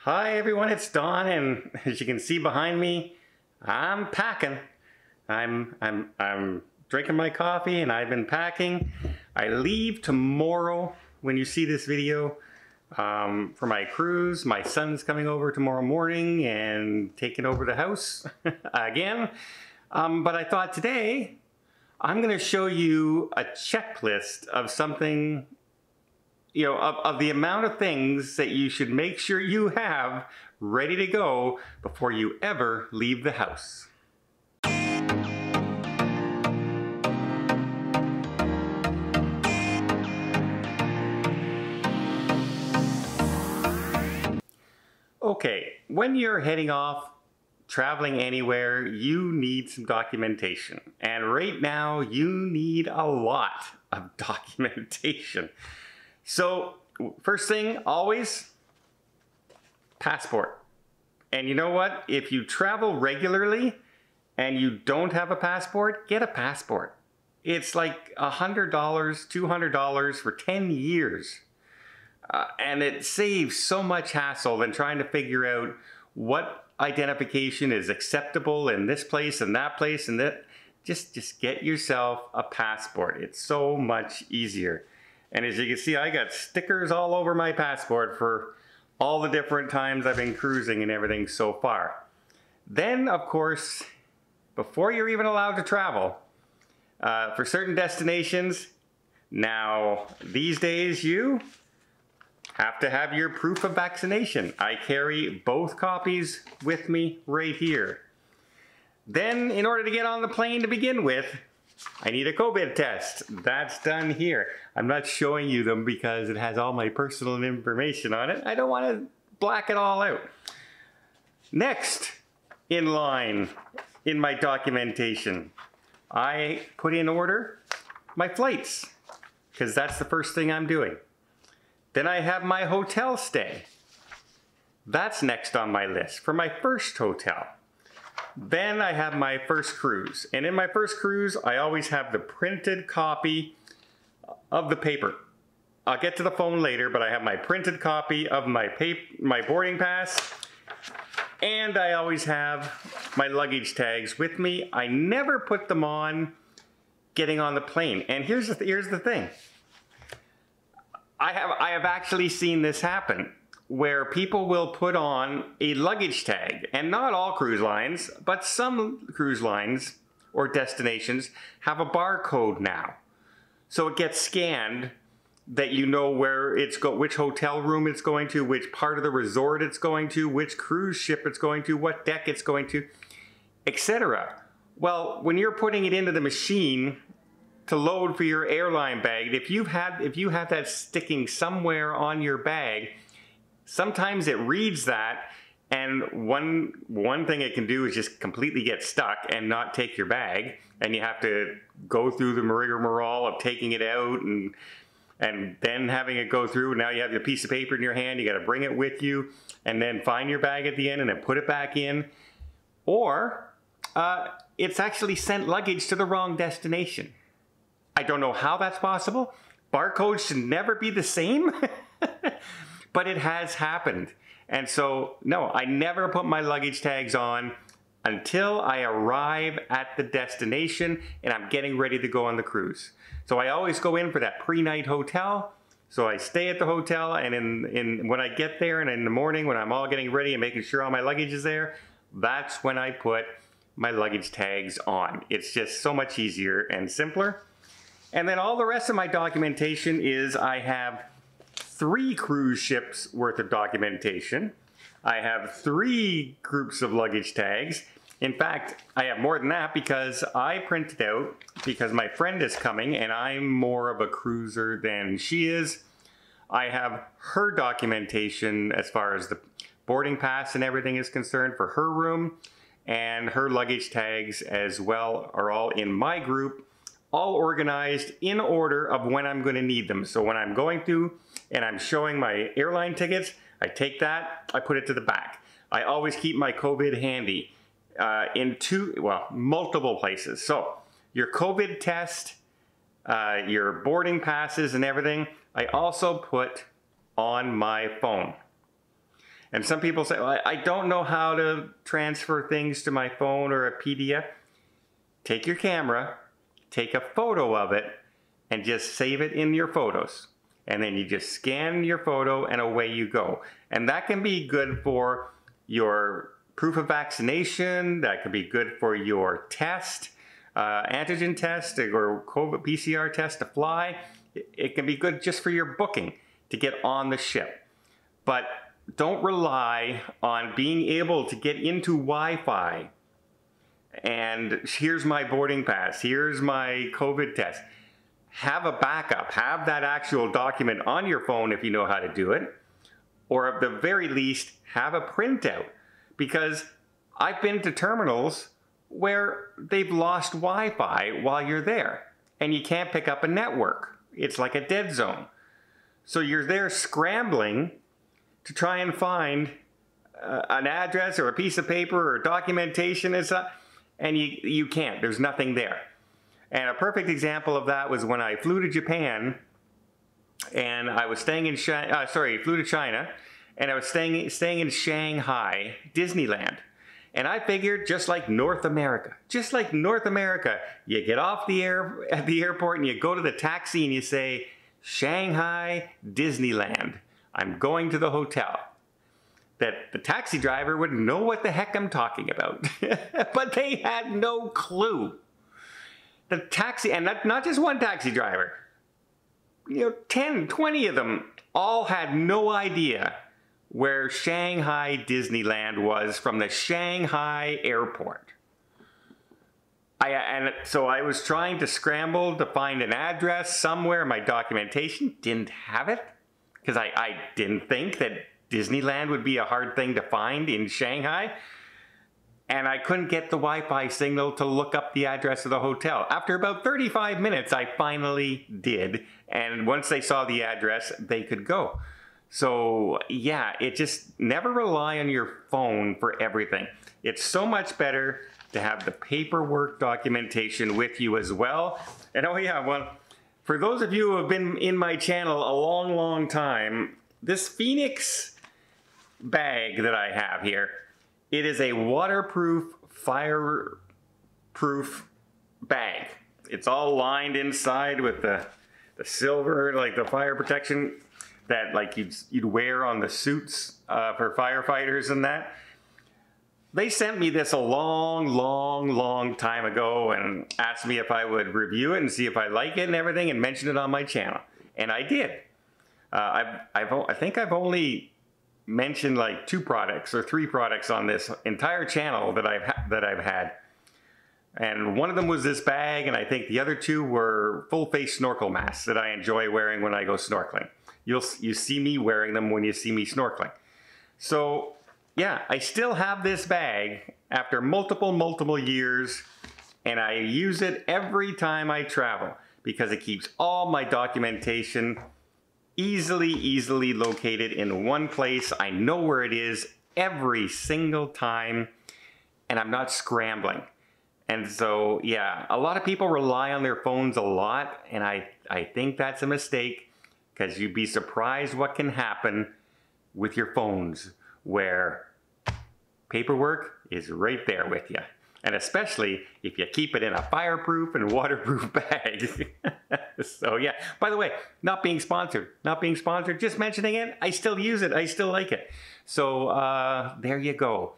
Hi everyone, it's Don, and as you can see behind me, I'm packing. I'm drinking my coffee and I've been packing. I leave tomorrow when you see this video for my cruise. My son's coming over tomorrow morning and taking over the house again. But I thought today I'm going to show you a checklist of something, of the amount of things that you should make sure you have ready to go before you ever leave the house. Okay, when you're heading off, traveling anywhere, you need some documentation. And right now, you need a lot of documentation. So, first thing, always, passport. And you know what? If you travel regularly and you don't have a passport, get a passport. It's like $100, $200 for 10 years. And it saves so much hassle than trying to figure out what identification is acceptable in this place and that place and that. Just get yourself a passport. It's so much easier. And as you can see, I got stickers all over my passport for all the different times I've been cruising and everything so far. Then, of course, before you're even allowed to travel, for certain destinations, now these days you have to have your proof of vaccination. I carry both copies with me right here. Then, in order to get on the plane to begin with, I need a COVID test. That's done here. I'm not showing you them because it has all my personal information on it. I don't want to black it all out. Next in line in my documentation, I put in order my flights because that's the first thing I'm doing. Then I have my hotel stay. That's next on my list for my first hotel. Then I have my first cruise. And in my first cruise, I always have the printed copy of the paper. I'll get to the phone later, but I have my printed copy of my boarding pass. And I always have my luggage tags with me. I never put them on getting on the plane. And here's the thing. I have actually seen this happen, where people will put on a luggage tag, and not all cruise lines, but some cruise lines or destinations have a barcode now. So it gets scanned that you know where which hotel room it's going to, which part of the resort it's going to, which cruise ship it's going to, what deck it's going to, etc. Well, when you're putting it into the machine to load for your airline bag, if you have that sticking somewhere on your bag, sometimes it reads that, and one thing it can do is just completely get stuck and not take your bag, and you have to go through the rigmarole of taking it out and then having it go through. Now you have your piece of paper in your hand, you got to bring it with you, and then find your bag at the end and then put it back in. Or it's actually sent luggage to the wrong destination. I don't know how that's possible. Barcodes should never be the same. But it has happened. And so, no, I never put my luggage tags on until I arrive at the destination and I'm getting ready to go on the cruise. So I always go in for that pre-night hotel. So I stay at the hotel, and when I get there and in the morning when I'm all getting ready and making sure all my luggage is there, that's when I put my luggage tags on. It's just so much easier and simpler. And then all the rest of my documentation is I have 3 cruise ships worth of documentation. I have 3 groups of luggage tags. In fact, I have more than that because I printed out, because my friend is coming and I'm more of a cruiser than she is. I have her documentation as far as the boarding pass and everything is concerned for her room, and her luggage tags as well are all in my group, all organized in order of when I'm going to need them. So when I'm going through and I'm showing my airline tickets, I take that, I put it to the back. I always keep my COVID handy in multiple places. So your COVID test, your boarding passes and everything, I also put on my phone. And some people say, well, I don't know how to transfer things to my phone or a PDF. Take your camera, take a photo of it, and just save it in your photos. And then you just scan your photo and away you go. And that can be good for your proof of vaccination. That can be good for your test, antigen test or COVID PCR test to fly. It can be good just for your booking to get on the ship. But don't rely on being able to get into Wi-Fi and here's my boarding pass, here's my COVID test. Have a backup, have that actual document on your phone if you know how to do it, or at the very least, have a printout. Because I've been to terminals where they've lost Wi-Fi while you're there and you can't pick up a network. It's like a dead zone. So you're there scrambling to try and find an address or a piece of paper or documentation and you can't. There's nothing there. And a perfect example of that was when I flew to Japan and I was staying in flew to China and I was staying in Shanghai, Disneyland. And I figured just like North America, you get off at the airport and you go to the taxi and you say, Shanghai, Disneyland. I'm going to the hotel. That the taxi driver would know what the heck I'm talking about. But they had no clue. The taxi, and not just one taxi driver, 10, 20 of them all had no idea where Shanghai Disneyland was from the Shanghai airport. So I was trying to scramble to find an address somewhere. My documentation didn't have it because I didn't think that Disneyland would be a hard thing to find in Shanghai. And I couldn't get the Wi-Fi signal to look up the address of the hotel. After about 35 minutes, I finally did. And once they saw the address, they could go. So yeah, it just never rely on your phone for everything. It's so much better to have the paperwork documentation with you as well. And oh yeah, well, for those of you who have been in my channel a long, long time, this Phoenix bag that I have here, it is a waterproof, fireproof bag. It's all lined inside with the silver, like the fire protection that like you'd wear on the suits for firefighters and that. They sent me this a long, long, long time ago and asked me if I would review it and see if I like it and everything and mention it on my channel. And I did. I think I've only mentioned like 2 products or 3 products on this entire channel that I've had. And one of them was this bag, and I think the other 2 were full face snorkel masks that I enjoy wearing when I go snorkeling. You see me wearing them when you see me snorkeling. So yeah, I still have this bag after multiple years, and I use it every time I travel because it keeps all my documentation easily located in one place. I know where it is every single time, and I'm not scrambling. And so, yeah, a lot of people rely on their phones a lot, and I think that's a mistake because you'd be surprised what can happen with your phones where paperwork is right there with you. And especially if you keep it in a fireproof and waterproof bag. So yeah, by the way, not being sponsored, just mentioning it, I still use it, I still like it. So there you go.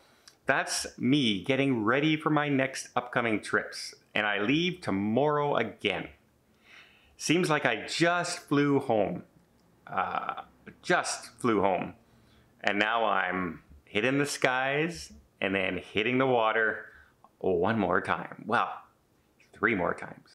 That's me getting ready for my next upcoming trips. And I leave tomorrow again. Seems like I just flew home. And now I'm hitting the skies and then hitting the water one more time. Well, 3 more times.